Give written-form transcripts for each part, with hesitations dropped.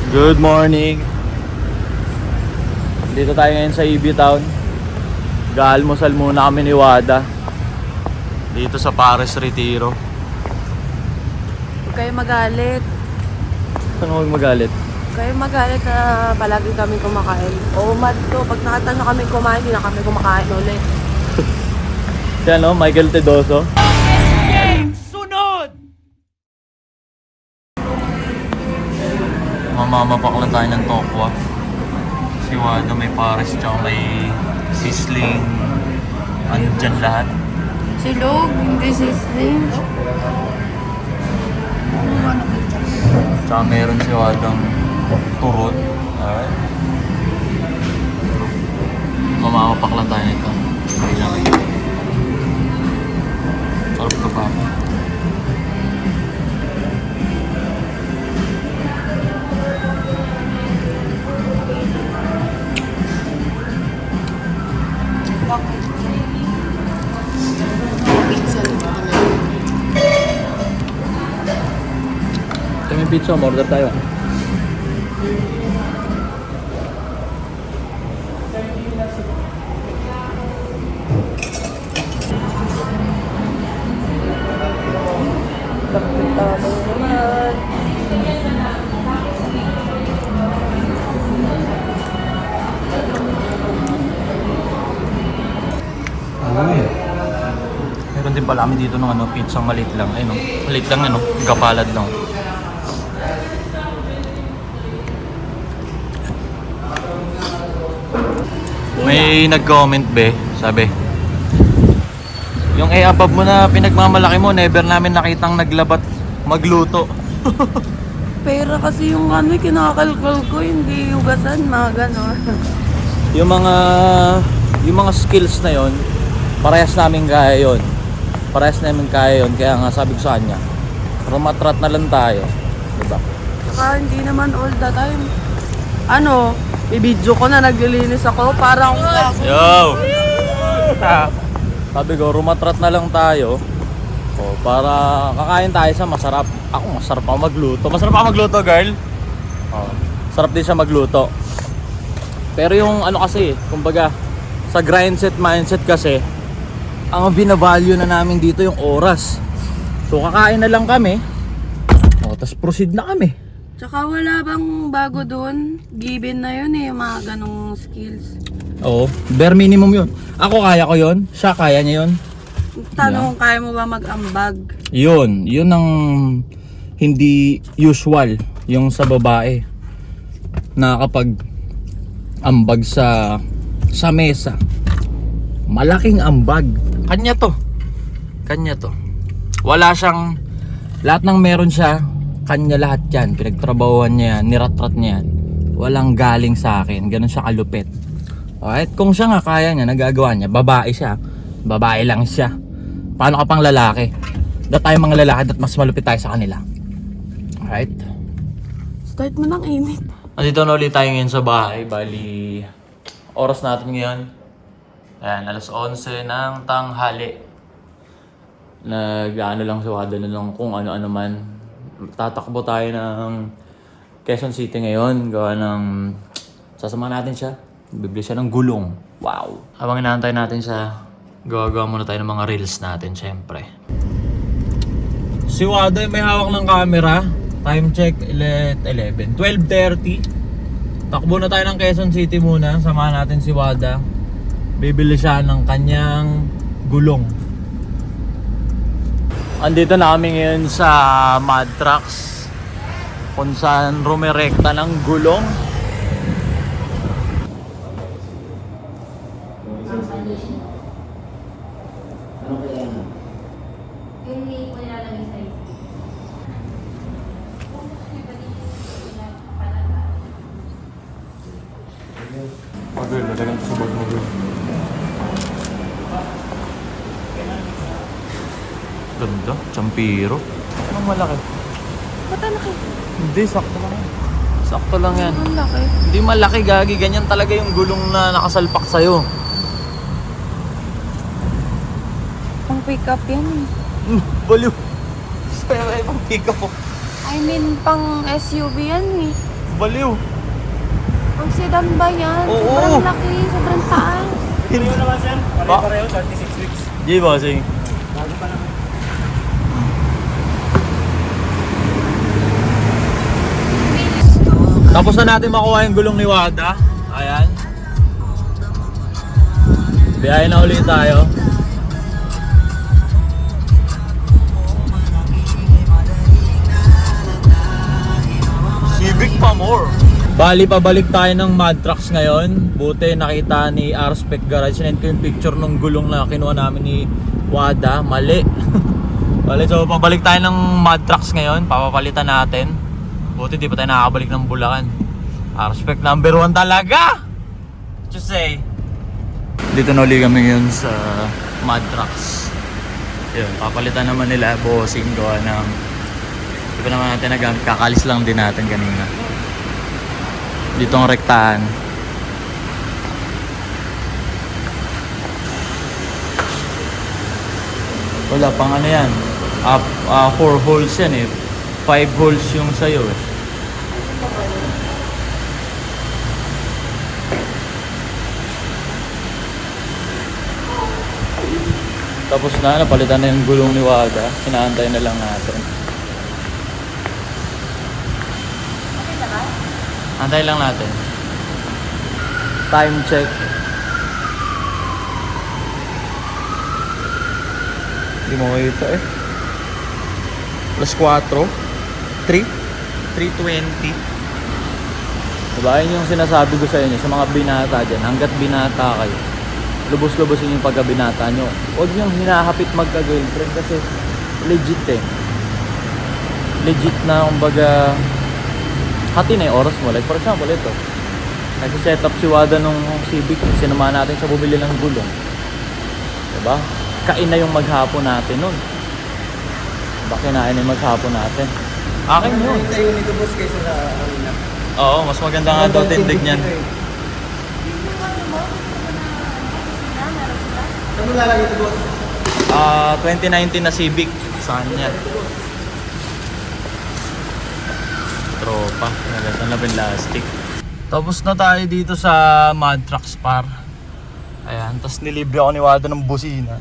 Good morning. Dito tayo ngayon sa EB Town. Gaalmusal muna kami ni Wada dito sa Pares Retiro. Huwag kayo magalit. Ano huwag magalit? Huwag kayo magalit na palagi kami kumakain. Oo, mad to. Pag nakita nyo kami kumain, hindi na kami kumakain ulit. Si ano, Michael Tedoso. Mamamapak lang tayo ng tokwa. Si Wada may Pares tsaka may sisling. Andyan lahat. Silog, hindi sisling. Tsaka meron si Wadang turot. Alright. Mamamapak lang tayo nito. Okay lang. Sarap ka pa. Pizza lang kami. Ito may pizza, order tayo. Tapos naman. Meron din pala kami dito ng pizza maliit lang. Ay no, maliit lang gapalad lang. May nag-comment be, sabi. Yung above mo na pinagmamalaki mo, never namin nakitang naglabat magluto. Pera kasi yung kinakalkal ko, hindi hugasan, mga ganon. yung mga skills na yon, parehas namin kaya yon. Parehas namin kaya yon, kaya nga sabi ko sa kanya, rumatrat na lang tayo, diba? Saka hindi naman all the time. I-video ko na naglilinis ako, parang Yo! Sabi ko, rumatrat na lang tayo. O, para kakain tayo sa masarap. Ako, masarap ako magluto. Masarap ako magluto, girl. O, sarap din siya magluto. Pero yung kasi, kumbaga, sa grind set mindset kasi, ang binavalue na namin dito yung oras. So, kakain na lang kami. O, tapos proceed na kami. Tsaka wala bang bago doon? Given na yun yung mga ganong skills. Oo, bare minimum yun. Ako kaya ko yun, siya kaya niya yun. Tanong kung kaya mo ba mag-ambag? Yun ang hindi usual yung sa babae na kapag ambag sa mesa. Malaking ambag. Kanya to. Wala siyang, lahat ng meron siya, kanya lahat yan. Pinagtrabahuan niya yan, niratrat niya yan. Walang galing sa akin. Ganun siya kalupit. Alright, kung siya nga kaya niya, nagagawa niya, babae siya. Babae lang siya. Paano ka pang lalaki? Dapat tayo mga lalaki, dapat mas malupit tayo sa kanila. Alright. Start mo ng init. Nandito na ulit tayo ngayon sa bahay. Bali, oras natin ngayon. Ayan, alas 11 ng tanghali. Nag-ano lang sa Wada na lang kung ano-ano man. Tatakbo tayo ng Quezon City ngayon. Gawa ng, sasamahan natin siya. Bibili siya ng gulong. Wow. Habang inaantay natin siya, gawa muna tayo ng mga reels natin, syempre. Si Wada may hawak ng camera. Time check, 11. 12:30. Takbo na tayo ng Quezon City muna. Samahan natin si Wada. Bibili siya ng kanyang gulong. Andito na kami ngayon sa Mad Trucks, kung saan rumirekta ng gulong. Ano kailangan? Yung name mo nilalagay sa isa. Girl, nalagang sa bag mo, girl. Ganda, champiro. Anong malaki? Ba't ang laki? Hindi, sakto lang yan. Sakto lang yan. Ang laki. Hindi malaki, gagi. Ganyan talaga yung gulong na nakasalpak sa'yo. Pang pick up yan eh. Baliw. Sa'yo ay pang pick up. I mean, pang SUV yan eh. baliw. Ang sedan ba yan? Oo. Sobrang laki, sobrang taas. Pareho naman sir. Ba- Pareho, 36 weeks. Di bossing. Bago pa naman. Tapos na natin makuha yung gulong ni Wada. Ayan. Biyahe na ulit tayo. Civic pa more. Bali, pabalik tayo ng mud trucks ngayon. Buti nakita ni R-Spec Garage. Sinend ko yung picture ng gulong na kinuha namin ni Wada. Mali. Mali. So, pabalik tayo ng mud trucks ngayon. Papapalitan natin. Buti di pa tayo nakakabalik ng Bulacan. R-Spec number 1 talaga! What you say? Dito na uli kami ngayon sa mud trucks. Yun, papalitan naman nila bossing gawa ng di pa naman natin nagamit, kakalis lang din natin kanina. Dito ang rektahan. Wala pang ano yan, 4 holes yan eh, 5 holes yung sayo eh. Tapos na, napalitan na yung gulong ni Wada. Inaantay na lang natin. Antay lang natin. Time check. Hindi mo makita eh. Plus 4. 3. 3:20. Diba? Yun yung sinasabi ko sa inyo, sa mga binata dyan. Hanggat binata kayo, lubos-lubosin yung pagkabinata nyo. Huwag nyo hinahapit magka-girlfriend kasi legit eh. Legit na kumbaga hati na yung oras mo. Like for example ito, nag-set up si Wada nung Civic, sinamahan natin siya bumili ng gulong, diba? Kain na yung maghapon natin nun. Diba kinain na yung maghapon natin? Akin yun. Tayo nito boss kaysa sa na. Oo, mas maganda nga daw tindig niyan. Saan mo lalagay ito boss? 2019 na Civic. Saan yan? Tropa. Naganda na plastic. Tapos na tayo dito sa mud trucks par. Ayan. Tapos nilibre ako ni Wada ng busina.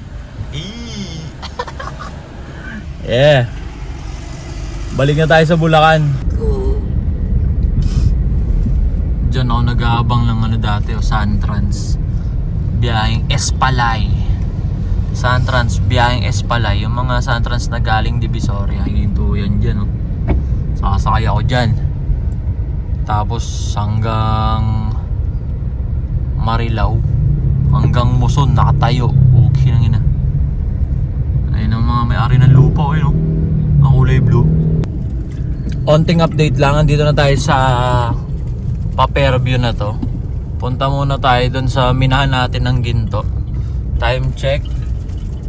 Eee! Yeah. Balik na tayo sa Bulacan. Diyan ako nag-aabang ng ano dati o Santrans. Biyaheng Espalay. Santrans, biyaheng Espalay. Yung mga Santrans na galing Divisoria. Hinto yan dyan. Oh. Sasakay ako dyan. Tapos hanggang Marilao. Hanggang Muson, nakatayo. Okay nang ina. Ayun ang mga may-ari ng lupa. No? Ang kulay blue. Onting update lang. Andito na tayo sa pa-Fairview na to. Punta muna tayo dun sa minahan natin ng ginto. Time check,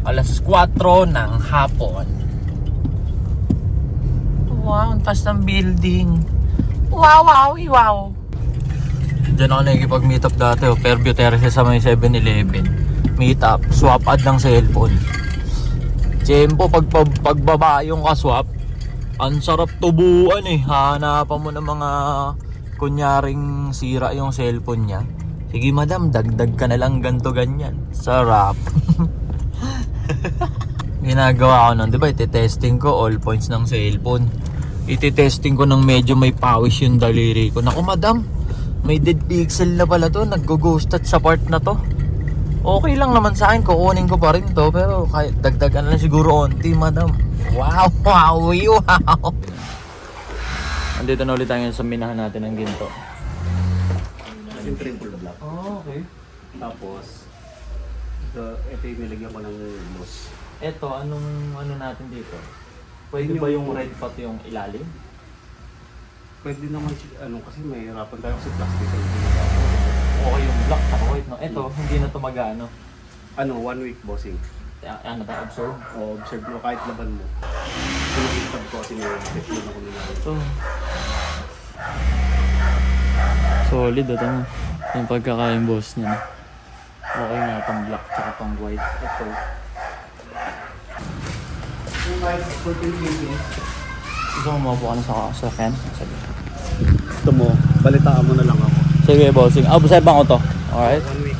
alas 4 ng hapon. Wow, ang taas ng building. Wow, wow, wow. Diyan ako nakikipag-meet up dati. Fairview Terrace sa may 7-Eleven. Meet up, swap ad ng cellphone. Tiyempo, pagbaba yung kaswap, ang sarap tubuan eh. Hahanapan mo ng mga kunyaring sira yung cellphone niya. Sige madam, dagdag ka na lang ganto ganyan. Sarap. Ginagawa ko nun, diba? Iti-testing ko all points ng cellphone. Iti-testing ko ng medyo may pawis yung daliri ko. Naku madam, may dead pixel na pala to. Nag-ghost at sa part na to. Okay lang naman sa akin, kukunin ko pa rin to. Pero kahit dagdagan lang siguro onti madam. Wow, wow, wow. Andito na ulit tayo sa minahan natin ng ginto. Yung triple block. Oh, okay. Tapos, ito yung nilagyan ko ng gloss. Eto, anong ano natin dito? Pwede ba yung red pot yung ilalim? Pwede naman, kasi may hirapan tayo kasi plastic. Okay yung black, white no? Eto, hindi na to mag-ano. 1 week bossing. Ano tayo, absorb? O observe mo kahit laban mo. Pinag-itab ko kasi may technique ako nila. Ito. Solid ito na. Yung pagkakain boss niya. Okay nga itong black tsaka itong white. Ito. Yung kahit 14 kg. Gusto mo mabuka na sa fan? Sabi. gusto mo, balitaan mo na lang ako. Sige, bossing. Observe ko to. Alright. 1 week.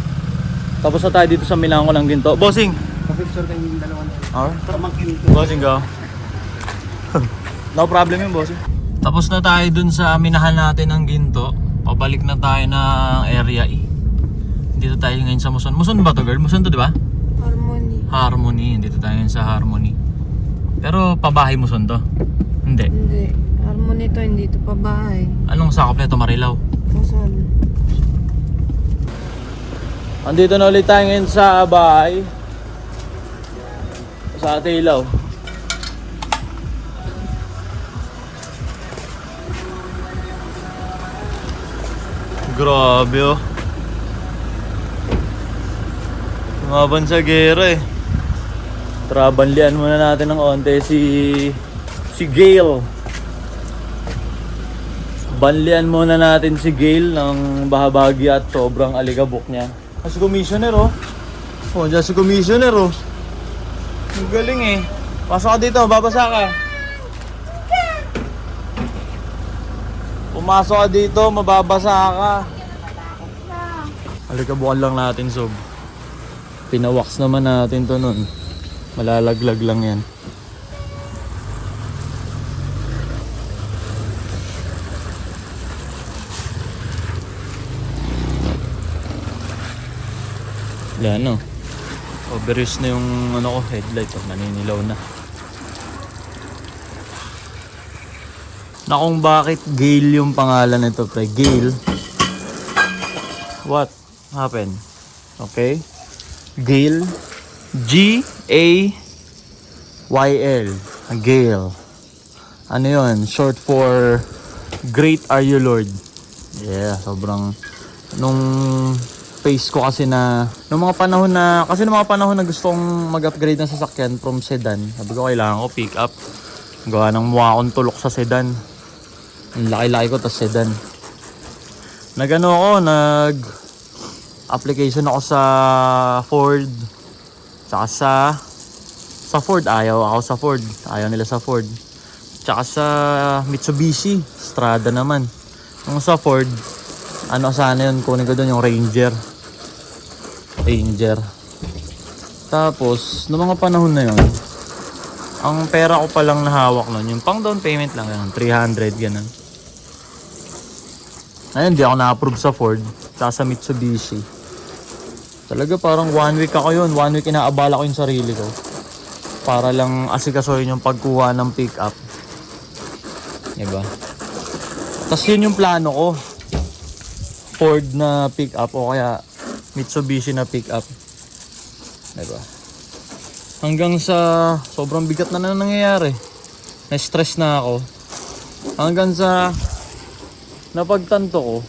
Tapos na tayo dito sa Milango lang din to. Bossing! Pa-picture kayo yung dalawa na. Alright. Pamangkin ko. Bossing go. No problem yun, bossing. Tapos na tayo dun sa minahan natin ng ginto. Pabalik na tayo ng area E. Dito tayo ngayon sa Muson. Muson ba to, girl? Muson to, di ba? Harmony. Harmony. Dito tayo ngayon sa Harmony. Pero pabahay Muson to? Hindi. Hindi. Harmony to, hindi to pa bahay. Anong sakop nito, Marilao? Kasal. Andito na ulit tayo ngayon sa bahay. Sa Ate Ilaw. Grabe oh. Mga bansagera eh. Trabanlian muna natin ng onte si Gail. Banlian muna natin si Gail ng bahabagi at sobrang aligabok niya. Si commissioner oh. Oh, dyan si commissioner oh. Ang galing eh. Pasok ka dito, babasa ka. Pumasok ka dito, mababasa ka. Alikabukan lang natin, Sob. Pinawax naman natin to nun. Malalaglag lang yan. Yan no. Overuse na yung ano ko, headlight oh, naninilaw na. Na kung bakit Gail yung pangalan nito, pre. Gail. What happened? Okay. Gail. G-A-Y-L. Gail. Ano yun? Short for Great Are You Lord. Yeah, sobrang nung face ko kasi na nung mga panahon na gusto kong mag-upgrade ng sasakyan from sedan. Sabi ko kailangan ko pick up. Gawa ng mukha akong tulok sa sedan. Ang laki-laki ko tas sedan. Nag-ano ako, application ako sa Ford. Tsaka sa Ford, ayaw ako sa Ford. Ayaw nila sa Ford. Tsaka sa Mitsubishi, Strada naman. Yung sa Ford, ano sana yun, kunin ko doon yung Ranger. Tapos, noong mga panahon na yun, ang pera ko palang nahawak nun, yung pang down payment lang yun, 300 ganun. Ayun, di ako na-approve sa Ford, tsaka sa Mitsubishi. Talaga parang 1 week ako yun, 1 week inaabala ko yung sarili ko. Para lang asikasuhin yung pagkuha ng pick-up. Diba? Tapos yun yung plano ko. Ford na pick-up o kaya Mitsubishi na pick-up. Diba? Hanggang sa sobrang bigat na nangyayari. Na-stress na ako. Hanggang sa napagtanto ko.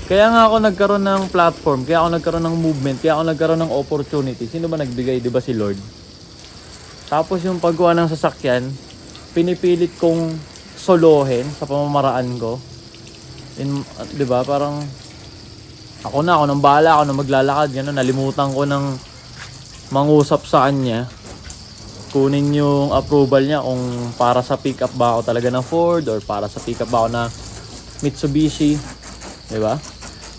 Kaya nga ako nagkaroon ng platform, kaya ako nagkaroon ng movement, kaya ako nagkaroon ng opportunity. Sino ba nagbigay? Diba si Lord? Tapos yung pagkuha ng sasakyan, pinipilit kong solohin sa pamamaraan ko. Diba? Parang ako nang bahala, ako na maglalakad. Gano'n, nalimutan ko ng mangusap sa kanya. Kunin yung approval niya kung para sa pick up ba ako talaga ng Ford or para sa pick up ba ako na Mitsubishi. Diba?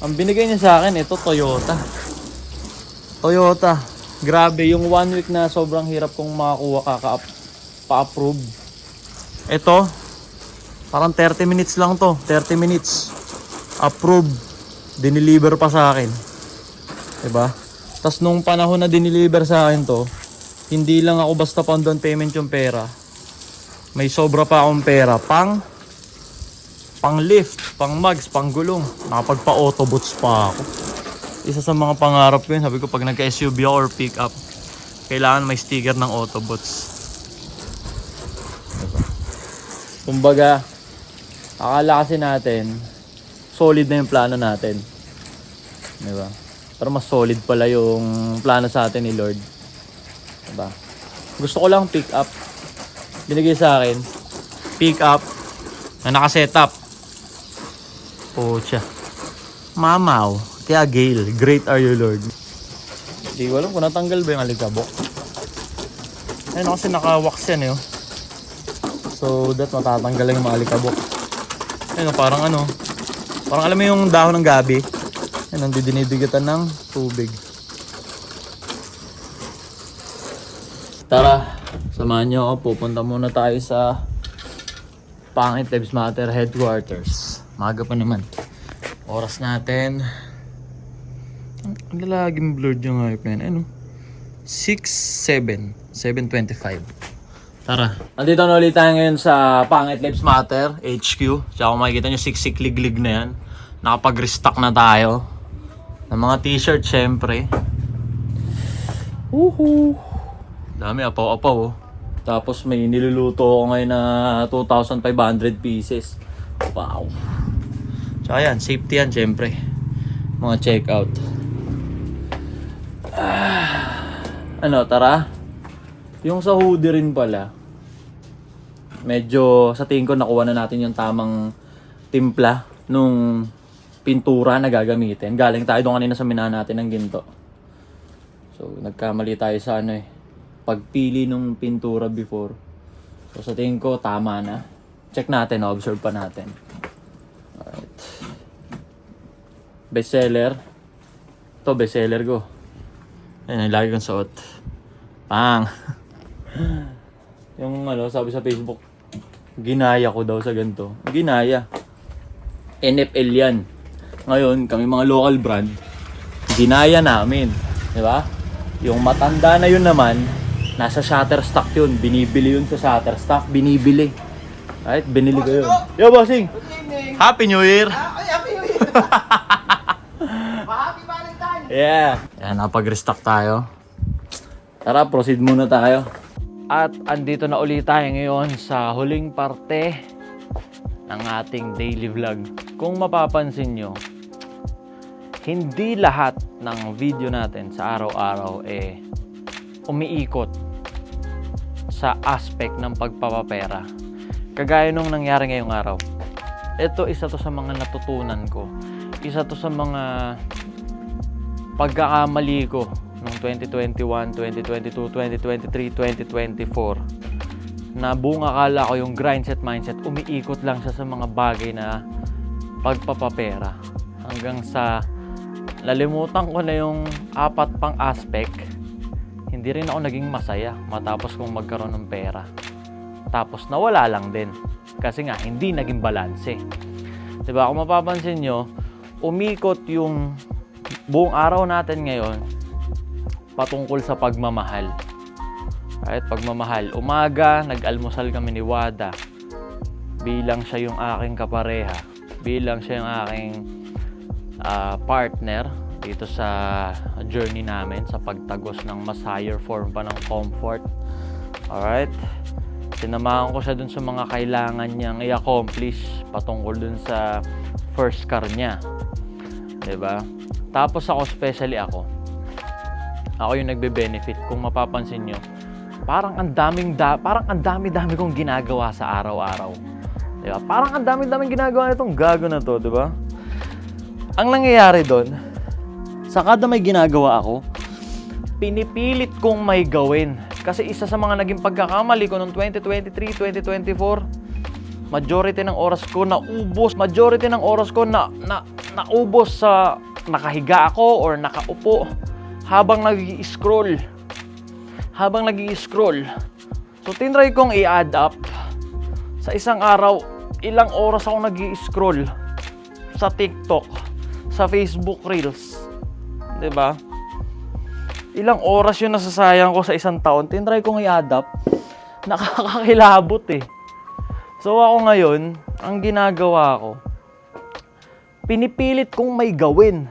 Ang binigay niya sa akin, ito Toyota. Grabe, yung 1 week na sobrang hirap kong makakuha pa-approve. Ito, parang 30 minutes lang to. 30 minutes. Approve. Dineliver pa sa akin. Diba? Tapos nung panahon na dineliver sa akin to, hindi lang ako basta pang down payment yung pera. May sobra pa akong pera pang lift, pang mags, pang gulong. Nakapagpa-autobots pa ako. Isa sa mga pangarap ko yun. Sabi ko pag nagka-SUV or pick up, kailangan may sticker ng autobots. Kumbaga, akala kasi natin solid na yung plano natin. Diba? Pero mas solid pala yung plano sa atin ni Lord. Diba? Gusto ko lang pick up. Binigay sa akin pick up na naka-setup. Pucha. Mamaw. Kaya Gail, great are you Lord. Hindi ko alam kung natanggal ba yung alikabok. Ayun kasi naka-wax yan eh. So that matatanggal lang yung mga alikabok. Ayun, parang ano, parang alam mo yung dahon ng gabi. Ayun, dinidigatan ng tubig. Tara, samahan nyo ako. Pupunta muna tayo sa Pangit Lives Matter Headquarters. Maga pa naman. Oras natin. Ang lalaging blurred yung hype na yun. Ano? 7:25. Tara. Nandito na ulit tayo ngayon sa Pangit Lives Matter HQ. Tsaka kung makikita nyo, siksik-liglig na yan. Nakapag-restock na tayo. Ng mga t-shirt, syempre. Woohoo! Dami, apaw-apaw oh. Tapos may niluluto ako ngayon na 2,500 pieces. Wow! Tsaka yan, safety yan, syempre. Mga check-out. Ano, tara? Yung sa hoodie rin pala, medyo sa tingin ko nakuha na natin yung tamang timpla nung pintura na gagamitin. Galing tayo doon kanina sa minahan natin ng ginto. So, nagkamali tayo sa ano pagpili nung pintura before. So, sa tingin ko tama na. Check natin, observe pa natin. Alright. Bestseller. Ito, bestseller ko. Ayan, lagi kong suot. Pang! Yung ano, sabi sa Facebook, ginaya ko daw sa ganito. Ginaya. NFL yan. Ngayon, kami mga local brand, ginaya namin. Diba? Yung matanda na yun naman, nasa Shutterstock yun. Binibili yun sa Shutterstock. Binibili. Right? Binili ko yun. Yo, bossing! Happy New Year! Happy New Year! Happy Valentine! Yeah! Yan, napag-restock tayo. Tara, proceed muna tayo. At andito na ulit tayo ngayon sa huling parte ng ating daily vlog. Kung mapapansin nyo, hindi lahat ng video natin sa araw-araw umiikot sa aspect ng pagpapapera. Kagaya nung nangyari ngayong araw. Ito, isa to sa mga natutunan ko. Isa to sa mga pagkakamali ko noong 2021, 2022, 2023, 2024 na buong akala ko yung grindset mindset umiikot lang siya sa mga bagay na pagpapapera hanggang sa nalimutan ko na yung 4 pang aspect. Hindi rin ako naging masaya matapos kong magkaroon ng pera, tapos nawala lang din kasi nga hindi naging balanse. Diba, kung mapapansin nyo, umikot yung buong araw natin ngayon patungkol sa pagmamahal. Right? Pagmamahal. Umaga, nag-almusal kami ni Wada. Bilang siya yung aking kapareha. Bilang siya yung aking partner dito sa journey namin sa pagtagos ng mas higher form pa ng comfort. Alright? Sinamahan ko siya dun sa mga kailangan niyang i-accomplish patungkol dun sa first car niya. Diba? Tapos ako, especially ako yung nagbe-benefit. Kung mapapansin nyo, parang ang dami-dami kong ginagawa sa araw-araw. Diba? Parang ang dami-daming ginagawa nitong gago na to, diba? Ang nangyayari doon, sa kada may ginagawa ako, pinipilit kong may gawin. Kasi isa sa mga naging pagkakamali ko noong 2023, 2024, majority ng oras ko naubos. Majority ng oras ko naubos sa nakahiga ako or nakaupo habang nag-i-scroll. So, tinry kong i-add up. Sa isang araw, ilang oras ako nag-i-scroll sa TikTok, sa Facebook Reels. Diba? Ilang oras yun nasasayang ko sa isang taon. Tinry kong i-add up. Nakakakilabot eh. So, ako ngayon, ang ginagawa ko, pinipilit kong may gawin.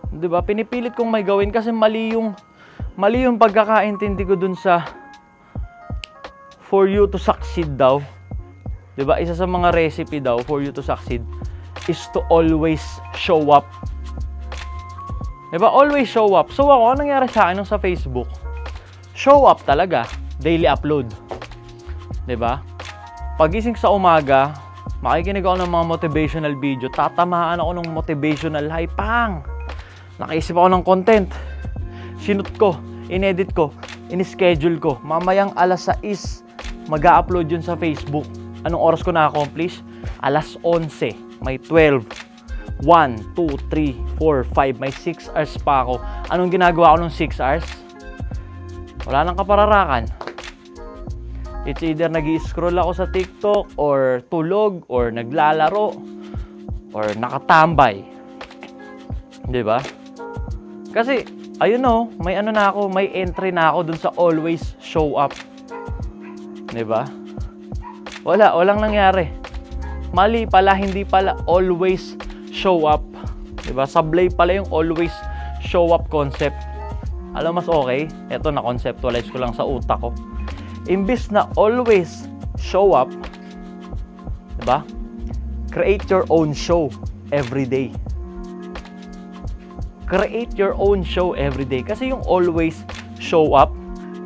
'Di ba? Pinipilit kong may gawin kasi mali yung pagkakaintindi ko dun sa for you to succeed daw. 'Di ba? Isa sa mga recipe daw for you to succeed is to always show up. 'Di ba? Always show up. So ako, anong nangyari sa akin nung sa Facebook? Show up talaga, daily upload. 'Di ba? Pagising sa umaga, makikinig ako ng mga motivational video, tatamaan ako ng motivational high, pang! Nakaisip ako ng content. Sinut ko, inedit ko, in-schedule ko. Mamayang 6:00 mag-upload yun sa Facebook. Anong oras ko na-accomplish? Alas 11, may 12. 1, 2, 3, 4, 5. May 6 hours pa ako. Anong ginagawa ko nung 6 hours? Wala nang kapararakan. It's either nag-i-scroll ako sa TikTok, or tulog, or naglalaro, or nakatambay. Diba? Kasi, ayun o, may ano na ako, may entry na ako dun sa always show up. Diba? Walang nangyari. Mali pala, hindi pala always show up. Diba? Sablay pala yung always show up concept. Alam mas okay? Ito, na-conceptualize ko lang sa utak ko. Imbis na always show up, diba? Create your own show every day. Create your own show every day. Kasi yung always show up,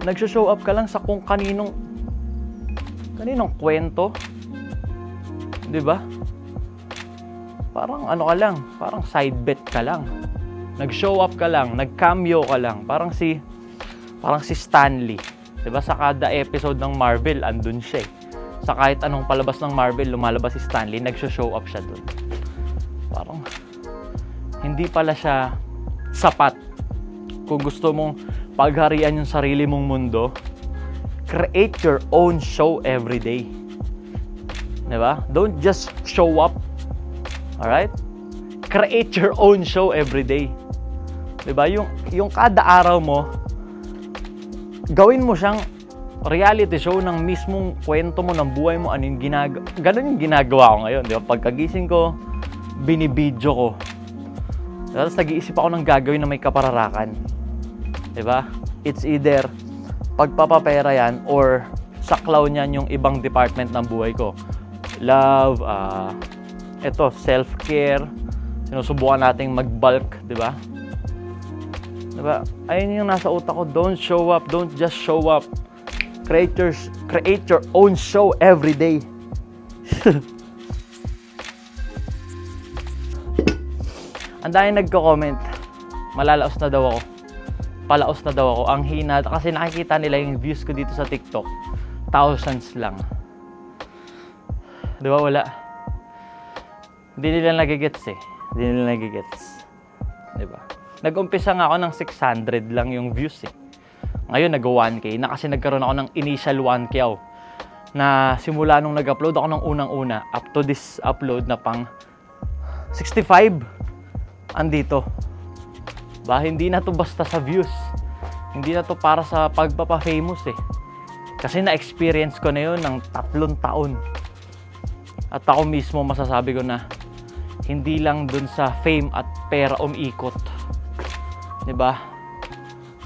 nag-show up ka lang sa kung kaninong kwento. Diba? Parang ano ka lang, parang side bet ka lang. Nag-show up ka lang, nag-cameo ka lang. Parang si Stanley. Diba? Sa kada episode ng Marvel, andun siya eh. Sa kahit anong palabas ng Marvel, lumalabas si Stanley, nag-show up siya dun. Parang, hindi pala siya sapat. Kung gusto mong pagharian yung sarili mong mundo, create your own show every day. Diba? Don't just show up. Alright? Create your own show every day. Diba? Yung kada araw mo, gawin mo siyang reality show ng mismong kwento mo, ng buhay mo, ano yung ganun yung ginagawa ko ngayon. Diba? Pagkagising ko, binibidyo ko. Tapos nag-iisip ako ng gagawin na may kapararakan. Diba? It's either pagpapapera yan or saklaw niyan yung ibang department ng buhay ko. Love, self-care. Sinusubukan nating mag-bulk, diba? Diba? Ayun yung nasa utak ko. Don't show up. Don't just show up. Create your own show every day. Ang dahil nagko-comment, malalaos na daw ako. Palaos na daw ako. Ang hina, kasi nakikita nila yung views ko dito sa TikTok. Thousands lang. Di ba? Wala. Hindi nila nagigets eh. Hindi nila nagigets. Di ba? Nag-umpisa nga ako ng 600 lang yung views eh. Ngayon nag-1K na kasi nagkaroon ako ng initial 1K ako. Na simula nung nag-upload ako ng unang-una up to this upload na pang 65 andito. Ba, hindi na to basta sa views. Hindi na to para sa pagpapa-famous eh. Kasi na-experience ko na yun ng 3 taon. At ako mismo masasabi ko na hindi lang dun sa fame at pera umikot. Diba?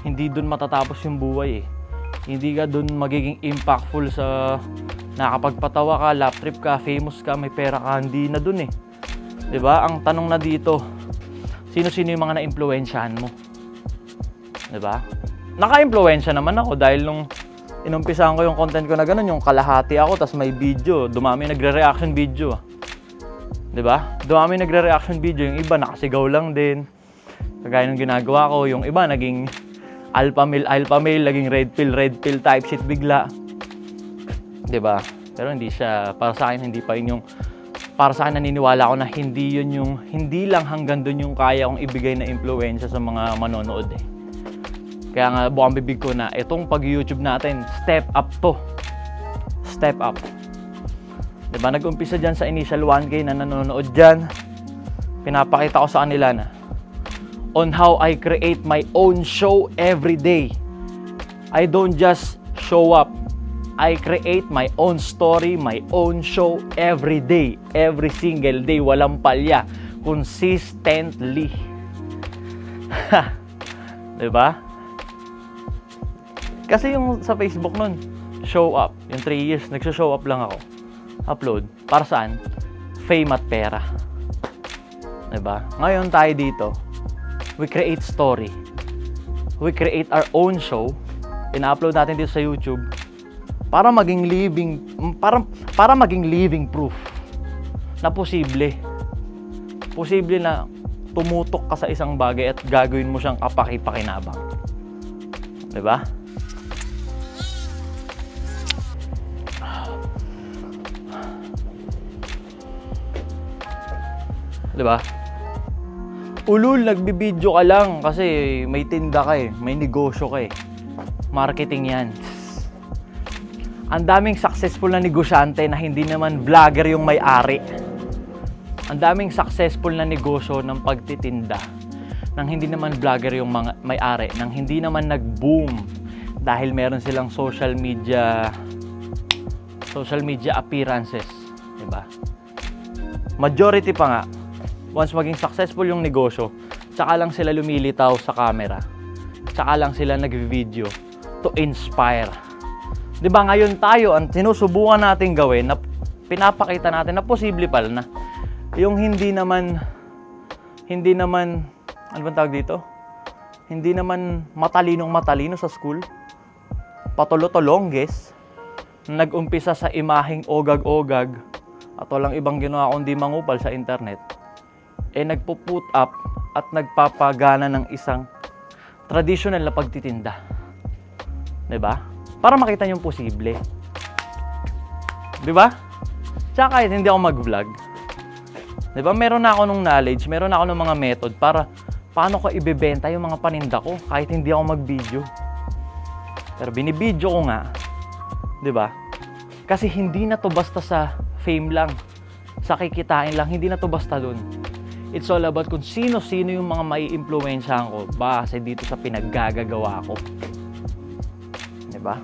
Hindi dun matatapos yung buhay eh. Hindi ka dun magiging impactful sa nakapagpatawa ka, lap trip ka, famous ka, may pera ka. Hindi na dun eh. Diba? Ang tanong na dito, sino-sino yung mga na-impluwensyahan mo? Diba? Naka-impluwensya naman ako dahil nung inumpisahan ko yung content ko na ganun, yung kalahati ako, tas may video, dumami nagre-reaction video. Diba? Dumami nagre-reaction video, yung iba nakasigaw lang din. Kagaya ng ginagawa ko, yung iba naging alpha male, naging red pill type shit bigla. Diba? Pero hindi siya, para sa akin, hindi pa yun yung, para sa akin naniniwala ako na hindi yun yung, hindi lang hanggang dun yung kaya kong ibigay na influensya sa mga manonood eh. Kaya nga buwang bibig ko na itong pag-YouTube natin, step up to. Step up. Diba? Nag-umpisa dyan sa initial 1K na nanonood dyan. Pinapakita ko sa kanila na on how I create my own show every day. I don't just show up. I create my own story, my own show every day. Every single day. Walang palya. Consistently. Diba? Kasi yung sa Facebook nun, show up. Yung 3 years, nagsho-show up lang ako. Upload. Para saan? Fame at pera. Diba? Ngayon tayo dito, we create story. We create our own show. Ina-upload natin dito sa YouTube para maging living proof na posible na tumutok ka sa isang bagay at gagawin mo siyang kapaki-pakinabang. Diba? 'Di ba? Ulul, nagbibideo ka lang kasi may tinda ka eh, may negosyo ka eh. Marketing yan. Ang daming successful na negosyante na hindi naman vlogger yung may-ari. Ang daming successful na negosyo ng pagtitinda nang hindi naman vlogger yung mga may-ari, nang hindi naman nag-boom dahil meron silang social media appearances, 'di ba? Majority pa nga, once maging successful yung negosyo, tsaka lang sila lumilitaw sa camera. Tsaka lang sila nag-video to inspire. 'Di ba ngayon tayo, ang sinusubukan nating gawin na pinapakita natin na posible pala na yung hindi naman ano bang tawag dito? Hindi naman matalino sa school. Patulotolongges, nag-umpisa sa imaheng ogag-ogag at walang ibang ginawa kundi mangupal sa internet, nagpo-put up at nagpapagana ng isang traditional na pagtitinda. 'Di ba? Para makita niyo posible. 'Di ba? Tsaka kahit hindi ako mag-vlog, 'di ba? Meron na ako ng knowledge, meron na ako ng mga method para paano ko ibebenta yung mga paninda ko kahit hindi ako mag-video. Pero binibidyo ko nga, 'di ba? Kasi hindi na to basta sa fame lang, sa kikitain lang, hindi na to basta doon. It's all about kung sino-sino yung mga mai-impluwensyahan ko base dito sa pinaggagawa ko. 'Di ba?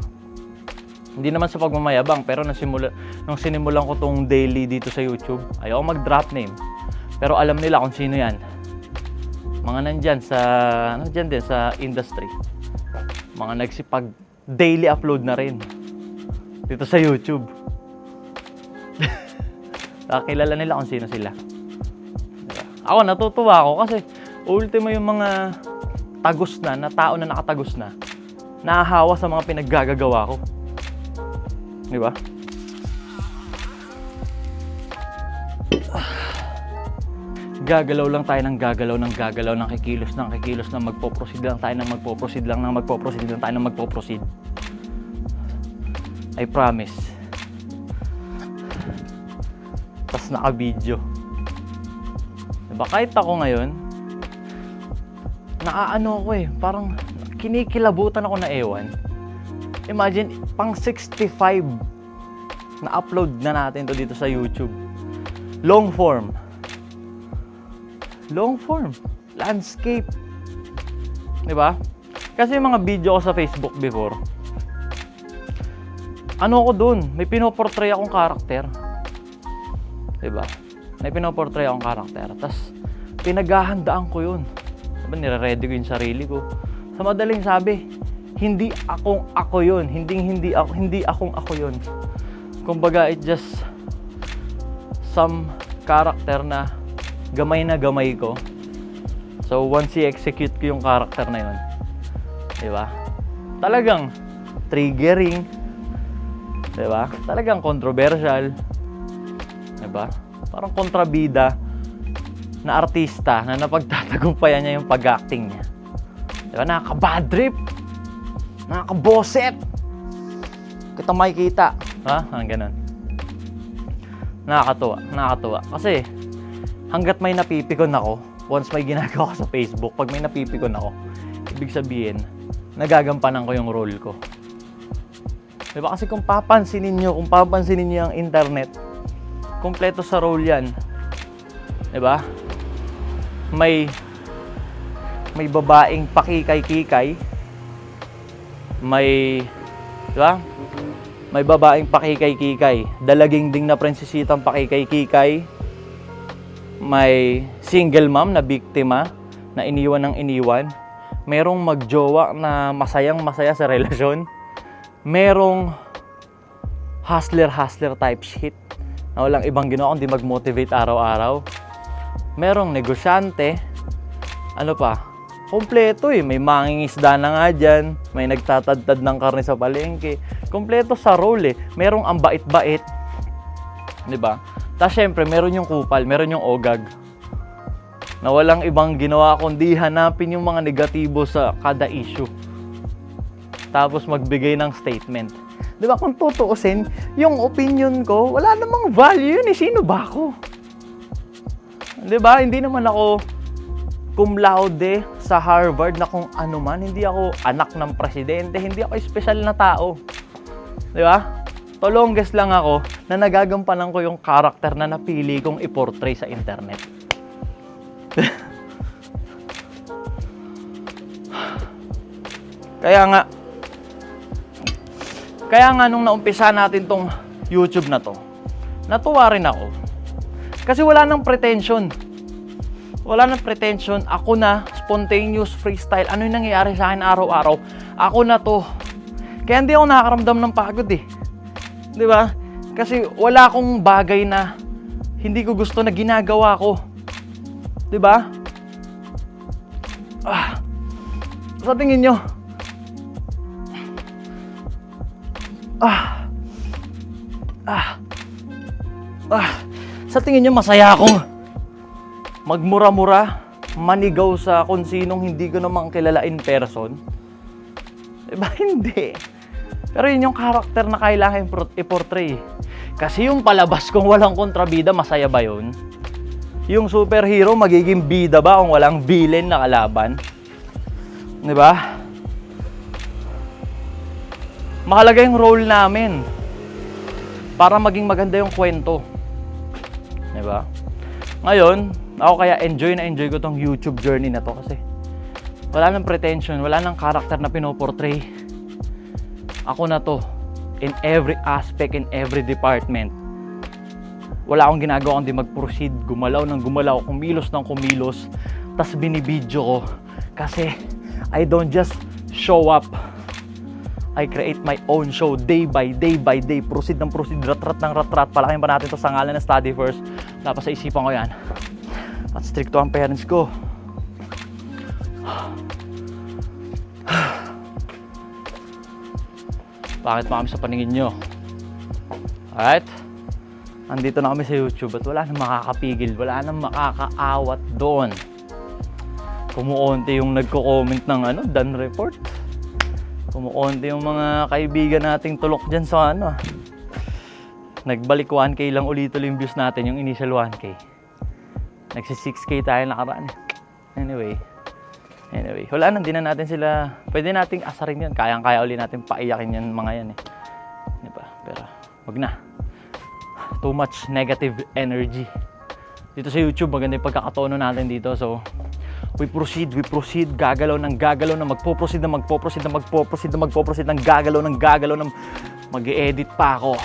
Hindi naman sa pagmamayabang, pero nung sinimulan ko tong daily dito sa YouTube, ayoko mag-drop name. Pero alam nila kung sino 'yan. Mga nandyan din sa industry. Mga nagsipag daily upload na rin dito sa YouTube. Kilala nila kung sino sila. Diba? Ako natutuwa ako kasi ultimo yung mga tagos na tao na nakatagos na nahahawa sa mga pinaggagawa ko. Di ba? Gagalaw lang tayo ng gagalaw, ng kikilos na magpo-proceed lang tayo ng magpo-proceed. I promise. Tas naka-video. Diba? Kahit ako ngayon, naaano ako eh, parang kinikilabutan ako na ewan. Imagine, pang 65 na upload na natin to dito sa YouTube. Long form, landscape. Diba? Kasi yung mga video ko sa Facebook before, ano ako dun? May pinoportray akong karakter. Diba? May pinoportray akong karakter. Tapos, pinaghahandaan ko yun. Diba? Nire-ready ko yung sarili ko. Sa madaling sabi, hindi akong ako yun. Hindi akong ako yun. Kumbaga, it just some character na gamay ko. So, once i-execute ko yung character na yun, diba? Talagang triggering, diba? Talagang controversial, diba? Parang kontrabida na artista na napagtatagumpayan niya yung pag-acting niya. Diba? Nakaka-bad trip, nakaka-boset, kita makikita, ha? Ganun. Nakakatuwa. Kasi, hanggat may napipikon ako, once may ginagawa ko sa Facebook, pag may napipikon ako, ibig sabihin, nagagampanan ko yung role ko. Diba? Kasi kung papansinin nyo ang internet, kompleto sa role yan. Diba? May babaeng pakikay-kikay, diba? May babaeng pakikay-kikay, dalaging-ding na prinsesitang pakikay-kikay, may single mom na biktima na iniwan ng iniwan, merong magjowa na masayang-masaya sa relasyon, merong hustler type shit na walang ibang ginawa kundi mag-motivate araw-araw, merong negosyante, ano pa, kompleto eh, may mangingisda na nga dyan, may nagtatadtad ng karne sa palengke, kompleto sa role eh, merong ang bait-bait, diba? Tapos syempre, meron yung kupal, meron yung ogag na walang ibang ginawa kundi hanapin yung mga negatibo sa kada issue. Tapos magbigay ng statement. Diba kung tutuusin, yung opinion ko, wala namang value yun eh. Sino ba ako? 'Di ba? Hindi naman ako cum laude sa Harvard na kung ano man. Hindi ako anak ng presidente. Hindi ako espesyal na tao. 'Di ba? To longest lang ako na nagagampanan ko yung karakter na napili kong i-portray sa internet. Kaya nga nung naumpisa natin tong YouTube na to, natuwa rin ako. Kasi wala nang pretension. Wala nang pretension. Ako na, spontaneous freestyle. Ano yung nangyayari sa akin araw-araw? Ako na to. Kaya hindi ako nakakaramdam ng pagod eh. Di ba? Kasi wala akong bagay na hindi ko gusto na ginagawa ko. Di ba? Sa tingin nyo, sa tingin nyo masaya akong magmura-mura, manigaw sa kung sinong hindi ko namang kilala in person? Diba? Hindi. Pero yun yung karakter na kailangan i-portray. Kasi yung palabas kung walang kontrabida, masaya ba yun? Yung superhero, magiging bida ba kung walang villain na kalaban? Diba? Mahalaga yung role namin para maging maganda yung kwento. Diba? Ngayon, ako kaya enjoy ko tong YouTube journey na to kasi wala nang pretension, wala nang karakter na pinoportray. Ako na to in every aspect, in every department. Wala akong ginagawa kundi mag-proceed, gumalaw ng gumalaw, kumilos ng kumilos, tas binibidyo ko kasi I don't just show up. I create my own show day by day, proceed ng proceed, rat-rat ng rat-rat. Palakin pa natin to sa ngalan ng study first. Tapos sa isipan ko yan. At stricto ang parents ko. Bakit pa kami sa paningin nyo? Alright? Andito na kami sa YouTube at wala nang makakapigil, wala nang makakaawat doon. Kumuunti yung nagko-comment ng done report. Kumuunti yung mga kaibigan nating tulok dyan sa Nagbalik 1K lang ulit yung views natin, yung initial 1K. Nagsi 6K tayo nakaraan. Anyway, wala nang, di na natin sila, pwede nating asarin yan. Kayang-kaya ulit natin paiyakin yan mga yan eh. Diba? Pero, wag na. Too much negative energy. Dito sa YouTube, maganda yung pagkakatono natin dito. So, we proceed, gagalaw ng gagalaw na magpo-proceed, mag-e-edit pa ako.